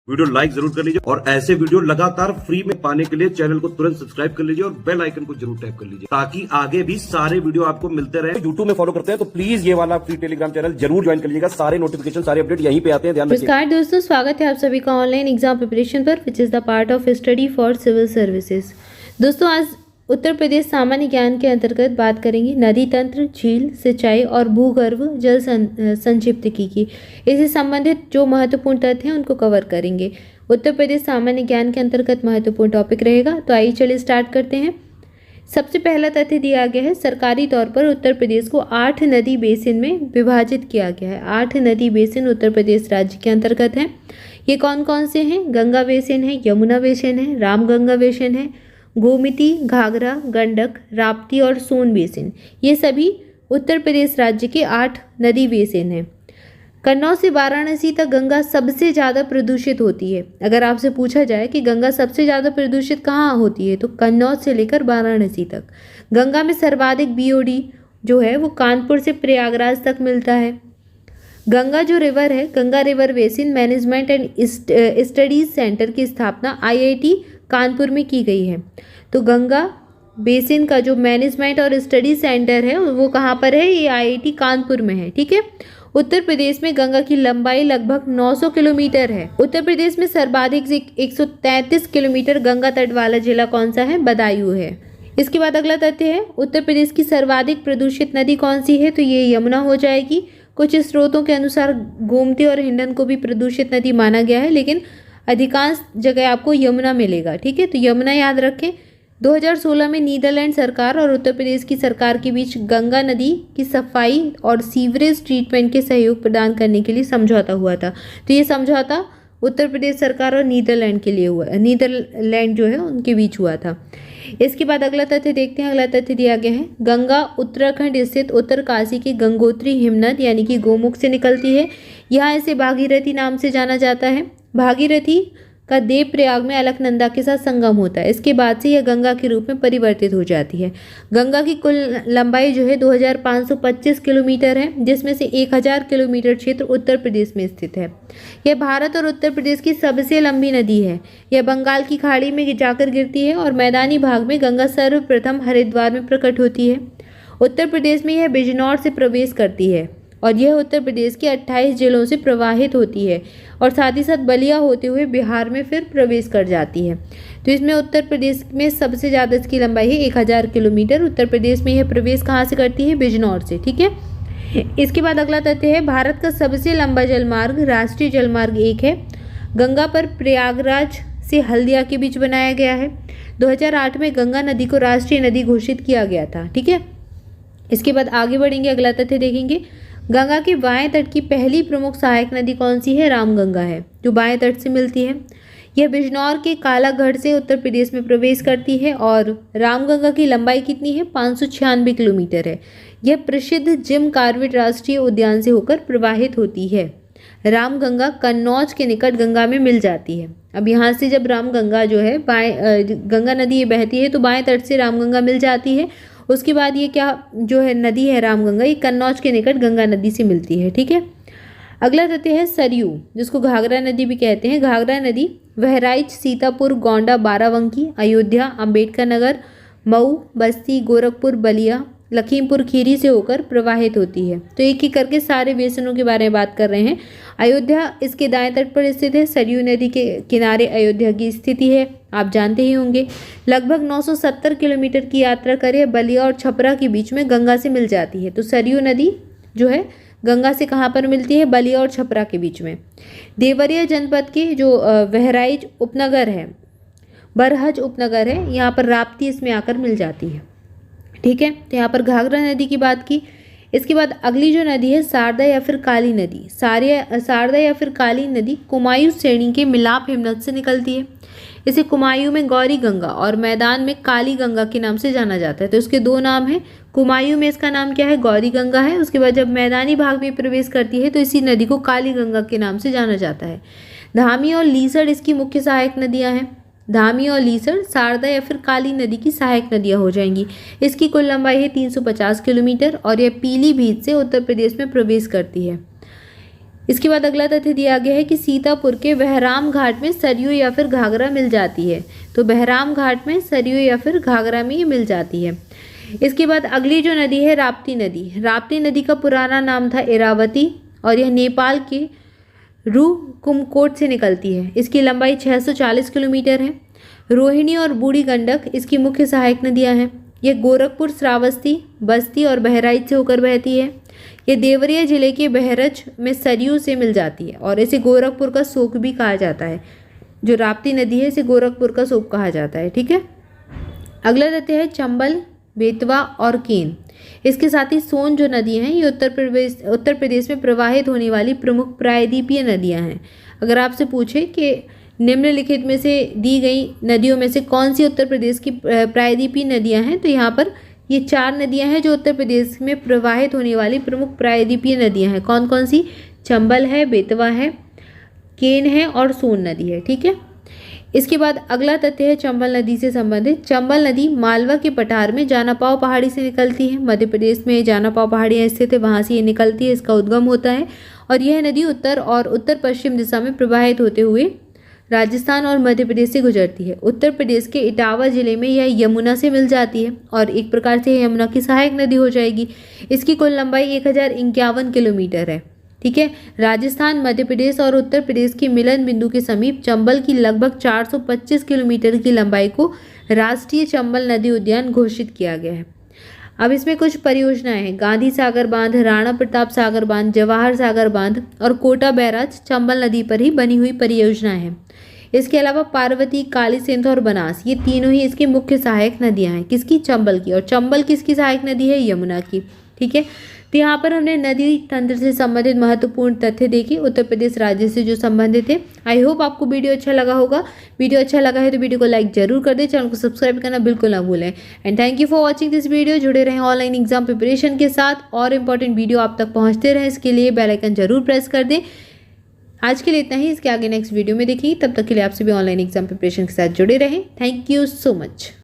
Video like जरूर कर लीजिए और ऐसे वीडियो लगातार फ्री में पाने के लिए चैनल को तुरंत सब्सक्राइब कर लीजिए और बेल आइकन को जरूर टैप कर लीजिए ताकि आगे भी सारे वीडियो आपको मिलते रहे। यूट्यूब में फॉलो करते हैं तो प्लीज ये वाला फ्री टेलीग्राम चैनल जरूर ज्वाइन कर लीजिएगा। सारे नोटिफिकेशन सारे अपडेट यहीं पे आते हैं, ध्यान रखिए। नमस्कार दोस्तों, स्वागत है आप सभी का ऑनलाइन एग्जाम प्रिपरेशन पर, which is the part of study for civil services. दोस्तों, आज उत्तर प्रदेश सामान्य ज्ञान के अंतर्गत बात करेंगे नदी तंत्र, झील, सिंचाई और भूगर्भ जल संक्षिप्तकी की। इससे संबंधित जो महत्वपूर्ण तथ्य हैं उनको कवर करेंगे। उत्तर प्रदेश सामान्य ज्ञान के अंतर्गत महत्वपूर्ण टॉपिक रहेगा। तो आइए चलिए स्टार्ट करते हैं। सबसे पहला तथ्य दिया गया है, सरकारी तौर पर उत्तर प्रदेश को 8 नदी बेसिन में विभाजित किया गया है। 8 नदी बेसिन उत्तर प्रदेश राज्य के अंतर्गत हैं। ये कौन कौन से हैं? गंगा बेसिन है, यमुना बेसिन है, रामगंगा बेसिन है, गोमती, घाघरा, गंडक, राप्ती और सोन बेसिन। ये सभी उत्तर प्रदेश राज्य के 8 नदी बेसिन हैं। कन्नौज से वाराणसी तक गंगा सबसे ज़्यादा प्रदूषित होती है। अगर आपसे पूछा जाए कि गंगा सबसे ज़्यादा प्रदूषित कहाँ होती है, तो कन्नौज से लेकर वाराणसी तक। गंगा में सर्वाधिक बीओडी जो है वो कानपुर से प्रयागराज तक मिलता है। गंगा जो रिवर है, Ganga river basin management and studies centre की स्थापना IIT कानपुर में की गई है। तो गंगा बेसिन का जो मैनेजमेंट और स्टडी सेंटर है वो कहाँ पर है? ये IIT कानपुर में है। ठीक है। उत्तर प्रदेश में गंगा की लंबाई लगभग 900 किलोमीटर है। उत्तर प्रदेश में सर्वाधिक 133 किलोमीटर गंगा तट वाला जिला कौन सा है? बदायूं है। इसके बाद अगला तथ्य है, उत्तर प्रदेश की सर्वाधिक प्रदूषित नदी कौन सी है? तो ये यमुना हो जाएगी। कुछ स्रोतों के अनुसार गोमती और हिंडन को भी प्रदूषित नदी माना गया है, लेकिन अधिकांश जगह आपको यमुना मिलेगा। ठीक है, तो यमुना याद रखें। 2016 में नीदरलैंड सरकार और उत्तर प्रदेश की सरकार के बीच गंगा नदी की सफाई और सीवरेज ट्रीटमेंट के सहयोग प्रदान करने के लिए समझौता हुआ था। तो ये समझौता उत्तर प्रदेश सरकार और नीदरलैंड के लिए हुआ, नीदरलैंड जो है उनके बीच हुआ था। इसके बाद अगला तथ्य देखते हैं। अगला तथ्य दिया गया है, गंगा उत्तराखंड स्थित उत्तरकाशी की गंगोत्री हिमनद यानी कि गोमुख से निकलती है। यहाँ इसे भागीरथी नाम से जाना जाता है। भागीरथी का देवप्रयाग में अलकनंदा के साथ संगम होता है। इसके बाद से यह गंगा के रूप में परिवर्तित हो जाती है। गंगा की कुल लंबाई जो है 2525 किलोमीटर है, जिसमें से 1000 किलोमीटर क्षेत्र उत्तर प्रदेश में स्थित है। यह भारत और उत्तर प्रदेश की सबसे लंबी नदी है। यह बंगाल की खाड़ी में जाकर गिरती है और मैदानी भाग में गंगा सर्वप्रथम हरिद्वार में प्रकट होती है। उत्तर प्रदेश में यह बिजनौर से प्रवेश करती है और यह उत्तर प्रदेश के 28 जिलों से प्रवाहित होती है और साथ ही साथ बलिया होते हुए बिहार में फिर प्रवेश कर जाती है। तो इसमें उत्तर प्रदेश में सबसे ज़्यादा इसकी लंबाई है 1000 किलोमीटर। उत्तर प्रदेश में यह प्रवेश कहाँ से करती है? बिजनौर से। ठीक है। इसके बाद अगला तथ्य है, भारत का सबसे लंबा जलमार्ग राष्ट्रीय जलमार्ग 1 है। गंगा पर प्रयागराज से हल्दिया के बीच बनाया गया है। 2008 में गंगा नदी को राष्ट्रीय नदी घोषित किया गया था। ठीक है। इसके बाद आगे बढ़ेंगे, अगला तथ्य देखेंगे। गंगा के बाएं तट की पहली प्रमुख सहायक नदी कौन सी है? रामगंगा है, जो बाएं तट से मिलती है। यह बिजनौर के कालागढ़ से उत्तर प्रदेश में प्रवेश करती है और रामगंगा की लंबाई कितनी है? 596 किलोमीटर है। यह प्रसिद्ध जिम कॉर्बेट राष्ट्रीय उद्यान से होकर प्रवाहित होती है। रामगंगा कन्नौज के निकट गंगा में मिल जाती है। अब यहाँ से जब रामगंगा जो है गंगा नदी ये बहती है तो बाएं तट से रामगंगा मिल जाती है। उसके बाद ये क्या जो है नदी है रामगंगा, ये कन्नौज के निकट गंगा नदी से मिलती है। ठीक है। अगला तथ्य है सरयू, जिसको घाघरा नदी भी कहते हैं। घाघरा नदी बहराइच, सीतापुर, गोंडा, बाराबंकी, अयोध्या, अंबेडकर नगर, मऊ, बस्ती, गोरखपुर, बलिया, लखीमपुर खीरी से होकर प्रवाहित होती है। तो एक एक करके सारे बेसिनों के बारे में बात कर रहे हैं। अयोध्या इसके दाएं तट पर स्थित है। सरयू नदी के किनारे अयोध्या की स्थिति है, आप जानते ही होंगे। लगभग 970 किलोमीटर की यात्रा करे बलिया और छपरा के बीच में गंगा से मिल जाती है। तो सरयू नदी जो है गंगा से कहाँ पर मिलती है? बलिया और छपरा के बीच में। देवरिया जनपद के जो बहराइच उपनगर है, बरहज उपनगर है, यहाँ पर राप्ती इसमें आकर मिल जाती है। ठीक है। तो यहाँ पर घाघरा नदी की बात की। इसके बाद अगली जो नदी है शारदा या फिर काली नदी। शारदा या फिर काली नदी कुमायूं श्रेणी के मिलाप हिमनद से निकलती है। इसे कुमायूं में गौरी गंगा और मैदान में काली गंगा के नाम से जाना जाता है। तो इसके 2 नाम हैं। कुमायूं में इसका नाम क्या है? गौरी गंगा है। उसके बाद जब मैदानी भाग में प्रवेश करती है तो इसी नदी को काली गंगा के नाम से जाना जाता है। धामी और लीसड़ इसकी मुख्य सहायक नदियाँ हैं। धामी और लीसड़ शारदा या फिर काली नदी की सहायक नदियाँ हो जाएंगी। इसकी कुल लंबाई है 350 किलोमीटर और यह पीलीभीत से उत्तर प्रदेश में प्रवेश करती है। इसके बाद अगला तथ्य दिया गया है कि सीतापुर के बहराम घाट में सरयू या फिर घाघरा मिल जाती है। तो बहराम घाट में सरयू या फिर घाघरा में ये मिल जाती है। इसके बाद अगली जो नदी है राप्ती नदी। राप्ती नदी का पुराना नाम था इरावती और यह नेपाल के रुकुमकोट से निकलती है। इसकी लंबाई 640 किलोमीटर है। रोहिणी और बूढ़ी गंडक इसकी मुख्य सहायक नदियां हैं। यह गोरखपुर, श्रावस्ती, बस्ती और बहराइच से होकर बहती है। यह देवरिया जिले के बहरच में सरयू से मिल जाती है और इसे गोरखपुर का शोक भी कहा जाता है। जो राप्ती नदी है इसे गोरखपुर का शोक कहा जाता है। ठीक है, अगला तथ्य है चंबल, बेतवा और केन। इसके साथ ही सोन जो नदियां हैं ये उत्तर प्रदेश में प्रवाहित होने वाली प्रमुख प्रायद्वीपीय नदियां हैं। अगर आपसे पूछे कि निम्नलिखित में से दी गई नदियों में से कौन सी उत्तर प्रदेश की प्रायद्वीपीय नदियां हैं, तो यहाँ पर ये 4 नदियां हैं जो उत्तर प्रदेश में प्रवाहित होने वाली प्रमुख प्रायद्वीपीय नदियां हैं। कौन कौन सी? चंबल है, बेतवा है, केन है और सोन नदी है। ठीक है, इसके बाद अगला तथ्य है चंबल नदी से संबंधित। चंबल नदी मालवा के पठार में जानापाव पहाड़ी से निकलती है। मध्य प्रदेश में जानापाव पहाड़ियाँ स्थित है, वहाँ से ये निकलती है, इसका उद्गम होता है और यह नदी उत्तर और उत्तर पश्चिम दिशा में प्रवाहित होते हुए राजस्थान और मध्य प्रदेश से गुजरती है। उत्तर प्रदेश के इटावा जिले में यह यमुना से मिल जाती है और एक प्रकार से यमुना की सहायक नदी हो जाएगी। इसकी कुल लंबाई 1051 किलोमीटर है। ठीक है, राजस्थान, मध्य प्रदेश और उत्तर प्रदेश के मिलन बिंदु के समीप चंबल की लगभग 425 किलोमीटर की लंबाई को राष्ट्रीय चंबल नदी उद्यान घोषित किया गया है। अब इसमें कुछ परियोजनाएं हैं। गांधी सागर बांध, राणा प्रताप सागर बांध, जवाहर सागर बांध और कोटा बैराज चंबल नदी पर ही बनी हुई परियोजनाएं हैं। इसके अलावा पार्वती, काली सिंध और बनास ये तीनों ही इसकी मुख्य सहायक नदियां हैं। किसकी? चंबल की। और चंबल किसकी सहायक नदी है? यमुना की। ठीक है, तो यहाँ पर हमने नदी तंत्र से संबंधित महत्वपूर्ण तथ्य देखे उत्तर प्रदेश राज्य से जो संबंधित है। आई होप आपको वीडियो अच्छा लगा होगा। वीडियो अच्छा लगा है तो वीडियो को लाइक जरूर कर दें, चैनल को सब्सक्राइब करना बिल्कुल ना भूलें। And thank you for watching this video. जुड़े रहें ऑनलाइन एग्जाम प्रिपरेशन के साथ और इंपॉर्टेंट वीडियो आप तक पहुँचते रहें, इसके लिए बेल आइकन जरूर प्रेस कर दें। आज के लिए इतना ही, इसके आगे नेक्स्ट वीडियो में देखेंगे। तब तक के लिए आप सभी ऑनलाइन एग्जाम प्रिपरेशन के साथ जुड़े रहें। Thank you so much.